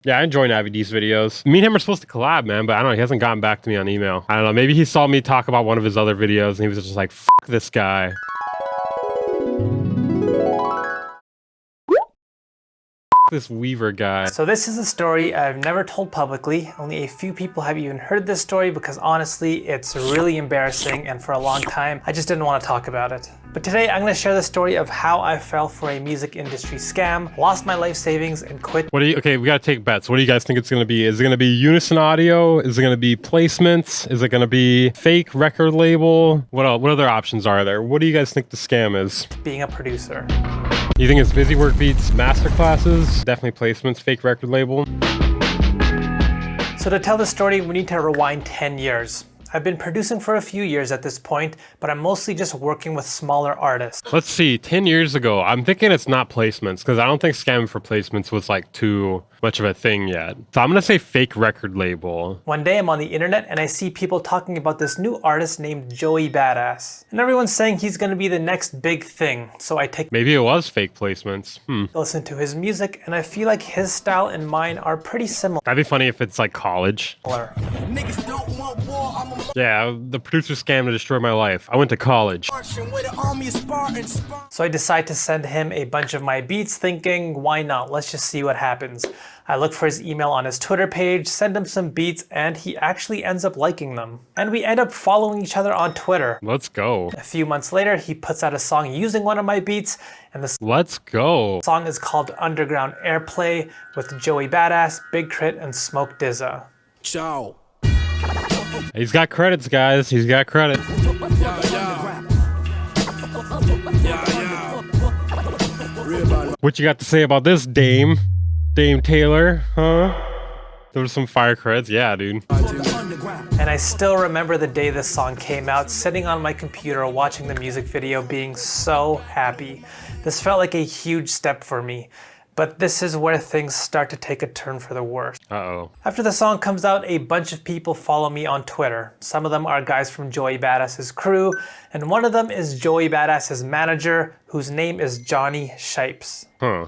Yeah, I enjoy Navi D's videos. Me and him are supposed to collab, man, but I don't know. He hasn't gotten back to me on email. I don't know. Maybe he saw me talk about one of his other videos and he was just like, "F this guy." This Weaver guy. So this is a story I've never told publicly. Only a few people have even heard this story because honestly, it's really embarrassing, and for a long time, I just didn't want to talk about it. But today I'm going to share the story of how I fell for a music industry scam, lost my life savings, and quit. Okay, we gotta take bets. What do you guys think it's gonna be? Is it gonna be Unison Audio? Is it gonna be placements? Is it gonna be fake record label? What else? What other options are there? What do you guys think the scam is? Being a producer. You think it's Busy Work Beats masterclasses? Definitely placements, fake record label. So to tell the story, we need to rewind 10 years. I've been producing for a few years at this point, but I'm mostly just working with smaller artists. Let's see, 10 years ago, I'm thinking it's not placements because I don't think scamming for placements was like too much of a thing yet. So I'm gonna say fake record label. One day I'm on the internet and I see people talking about this new artist named Joey Badass. And everyone's saying he's gonna be the next big thing. So I take Maybe it was fake placements. listen to his music and I feel like his style and mine are pretty similar. That'd be funny if it's like college. Niggas don't want war, I'm a Yeah, the producer scam to destroy my life. I went to college. Martian with an army of Spartans. So I decide to send him a bunch of my beats thinking, why not? Let's just see what happens. I look for his email on his Twitter page, send him some beats, and he actually ends up liking them. And we end up following each other on Twitter. Let's go. A few months later, he puts out a song using one of my beats, and the Let's go. song is called Underground Airplay with Joey Badass, Big Crit, and Smoke DZA. Ciao. He's got credits, guys. He's got credit. What you got to say about this, Dame? Dame Taylor, huh? There was some fire credits. Yeah, dude. And I still remember the day this song came out, sitting on my computer watching the music video, being so happy. This felt like a huge step for me. But this is where things start to take a turn for the worse. Uh-oh. After the song comes out, a bunch of people follow me on Twitter. Some of them are guys from Joey Badass's crew, and one of them is Joey Badass's manager, whose name is Johnny Shipes. Huh.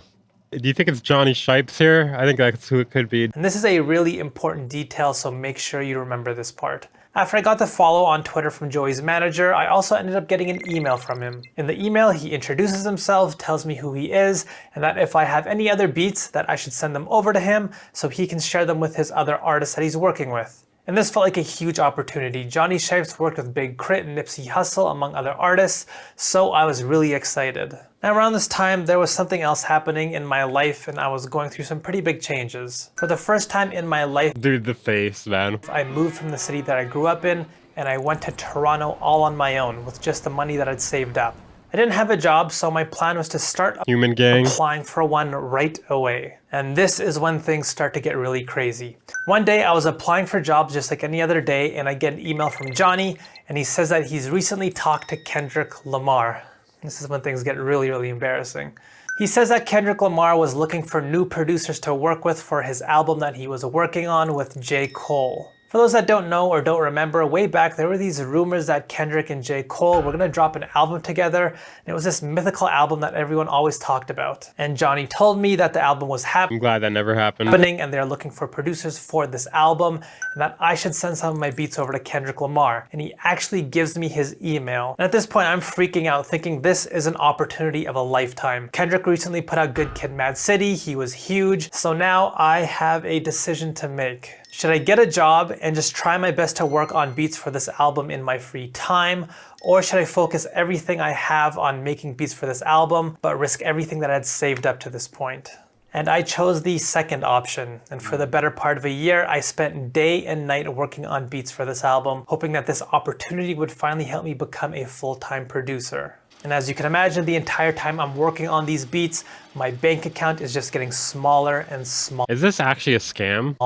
Do you think it's Johnny Shipes here? I think that's who it could be. And this is a really important detail, so make sure you remember this part. After I got the follow on Twitter from Joey's manager, I also ended up getting an email from him. In the email, he introduces himself, tells me who he is, and that if I have any other beats, that I should send them over to him so he can share them with his other artists that he's working with. And this felt like a huge opportunity. Johnny Shipes worked with Big Crit and Nipsey Hussle, among other artists, so I was really excited. Now around this time, there was something else happening in my life and I was going through some pretty big changes. For the first time in my life, Dude, the face, man. I moved from the city that I grew up in and I went to Toronto all on my own with just the money that I'd saved up. I didn't have a job, so my plan was to start Human gang. applying for one right away. And this is when things start to get really crazy. One day I was applying for jobs just like any other day and I get an email from Johnny and he says that he's recently talked to Kendrick Lamar. This is when things get really, really embarrassing. He says that Kendrick Lamar was looking for new producers to work with for his album that he was working on with J. Cole. For those that don't know or don't remember, way back there were these rumors that Kendrick and J. Cole were gonna drop an album together, and it was this mythical album that everyone always talked about. And Johnny told me that the album was I'm glad that never happened. and they're looking for producers for this album, and that I should send some of my beats over to Kendrick Lamar. And he actually gives me his email. And at this point, I'm freaking out, thinking this is an opportunity of a lifetime. Kendrick recently put out Good Kid, Mad City. He was huge. So now I have a decision to make. Should I get a job and just try my best to work on beats for this album in my free time? Or should I focus everything I have on making beats for this album, but risk everything that I'd saved up to this point? And I chose the second option. And for the better part of a year, I spent day and night working on beats for this album, hoping that this opportunity would finally help me become a full-time producer. And as you can imagine, the entire time I'm working on these beats, my bank account is just getting smaller and smaller. Is this actually a scam?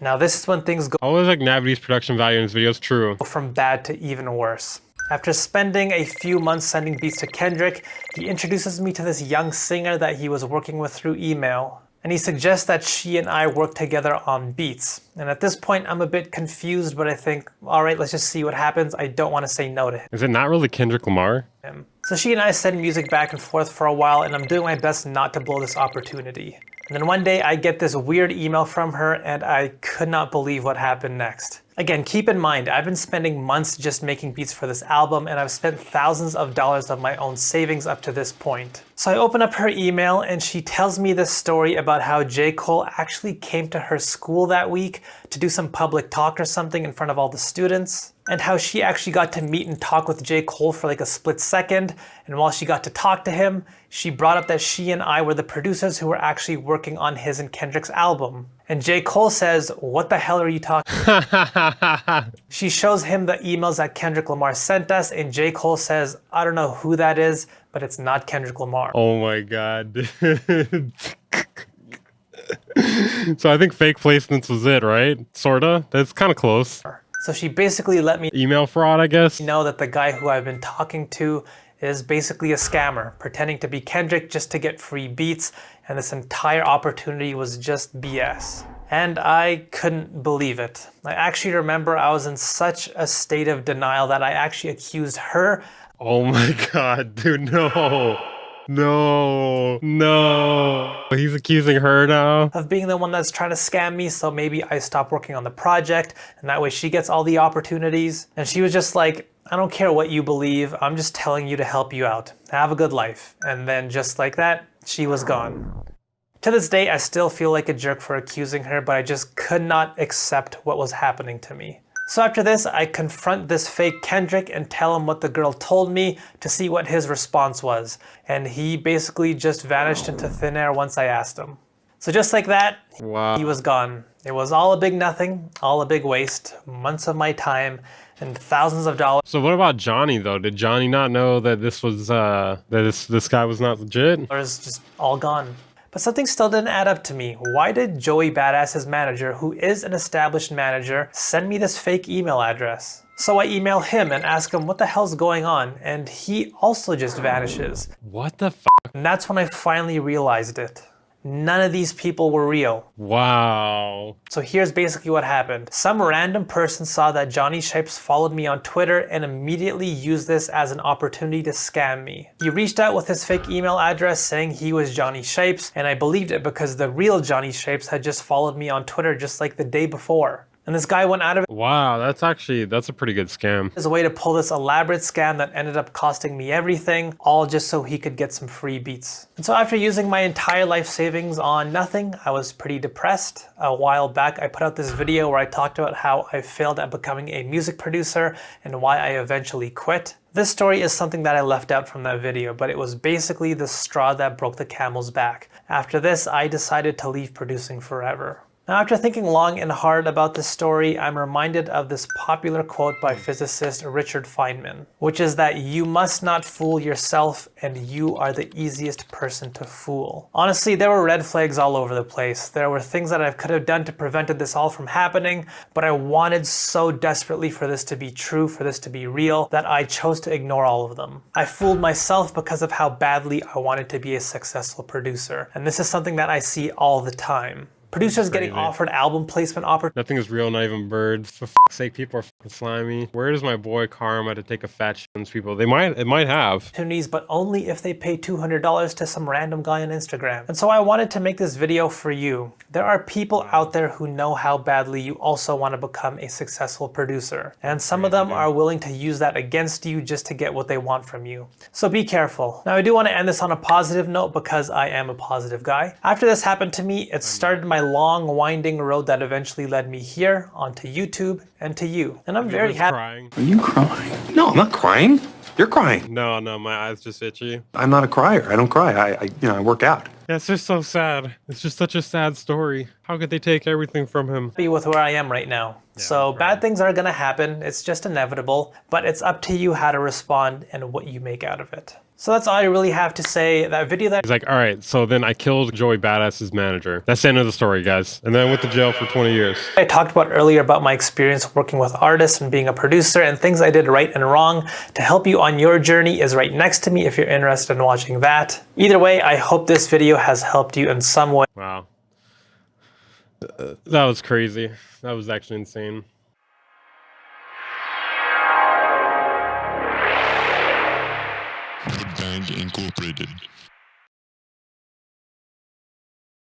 Now this is when things go Always like Navi D's production value in his videos, true. from bad to even worse. After spending a few months sending beats to Kendrick, he introduces me to this young singer that he was working with through email. And he suggests that she and I work together on beats. And at this point, I'm a bit confused, but I think, all right, let's just see what happens. I don't want to say no to Is it not really Kendrick Lamar? him. So she and I send music back and forth for a while, and I'm doing my best not to blow this opportunity. And then one day I get this weird email from her and I could not believe what happened next. Again, keep in mind, I've been spending months just making beats for this album and I've spent thousands of dollars of my own savings up to this point. So I open up her email and she tells me this story about how J. Cole actually came to her school that week to do some public talk or something in front of all the students, and how she actually got to meet and talk with J. Cole for like a split second, and while she got to talk to him, she brought up that she and I were the producers who were actually working on his and Kendrick's album. And J. Cole says, "What the hell are you talking?" She shows him the emails that Kendrick Lamar sent us, and J. Cole says, "I don't know who that is, but it's not Kendrick Lamar." Oh my god, dude. So I think fake placements was it, right? Sorta? That's kind of close. So she basically let me Email fraud, I guess? know that the guy who I've been talking to is basically a scammer, pretending to be Kendrick just to get free beats, and this entire opportunity was just BS. And I couldn't believe it. I actually remember I was in such a state of denial that I actually accused her Oh my god, dude, no. No. No. He's accusing her now? of being the one that's trying to scam me, so maybe I stop working on the project, and that way she gets all the opportunities. And she was just like, "I don't care what you believe, I'm just telling you to help you out. Have a good life." And then just like that, she was gone. To this day, I still feel like a jerk for accusing her, but I just could not accept what was happening to me. So after this, I confront this fake Kendrick and tell him what the girl told me to see what his response was. And he basically just vanished into thin air once I asked him. So just like that, Wow. he was gone. It was all a big nothing, all a big waste, months of my time, and thousands of dollars So what about Johnny though? Did Johnny not know that this was that this guy was not legit? just all gone. But something still didn't add up to me. Why did Joey Badass, his manager, who is an established manager, send me this fake email address? So I email him and ask him what the hell's going on, and he also just vanishes. What the f? And that's when I finally realized it. None of these people were real. Wow. So here's basically what happened. Some random person saw that Johnny Shapes followed me on Twitter and immediately used this as an opportunity to scam me. He reached out with his fake email address saying he was Johnny Shapes, and I believed it because the real Johnny Shapes had just followed me on Twitter just like the day before. And this guy went out of Wow, that's a pretty good scam. his way to pull this elaborate scam that ended up costing me everything, all just so he could get some free beats. And so after using my entire life savings on nothing, I was pretty depressed. A while back, I put out this video where I talked about how I failed at becoming a music producer and why I eventually quit. This story is something that I left out from that video, but it was basically the straw that broke the camel's back. After this, I decided to leave producing forever. Now, after thinking long and hard about this story, I'm reminded of this popular quote by physicist Richard Feynman, which is that you must not fool yourself and you are the easiest person to fool. Honestly, there were red flags all over the place. There were things that I could have done to prevent this all from happening, but I wanted so desperately for this to be true, for this to be real, that I chose to ignore all of them. I fooled myself because of how badly I wanted to be a successful producer. And this is something that I see all the time. Producers getting Crazy. offered album placement opportunities. Nothing is real, not even birds. For sake, people are fucking slimy. Where is my boy Karma to take a fat shit on these people? It might have. But only if they pay $200 to some random guy on Instagram. And so I wanted to make this video for you. There are people out there who know how badly you also want to become a successful producer. And some of them are willing to use that against you just to get what they want from you. So be careful. Now I do want to end this on a positive note because I am a positive guy. After this happened to me, it started my long winding road that eventually led me here onto YouTube and to you. And I'm very happy. Crying. Are you crying? No, I'm not crying. You're crying. No, my eyes just itchy. I'm not a crier. I don't cry. I work out. Yeah, it's just so sad. It's just such a sad story. How could they take everything from him? With where I am right now. So bad things are gonna happen. It's just inevitable, but it's up to you how to respond and what you make out of it. So that's all I really have to say. That video that He's like, all right, so then I killed Joey Badass's manager. That's the end of the story, guys. And then I went to jail for 20 years. I talked about earlier about my experience working with artists and being a producer and things I did right and wrong to help you on your journey is right next to me if you're interested in watching that. Either way, I hope this video has helped you in some way. Wow. That was crazy. That was actually insane. Bang Incorporated.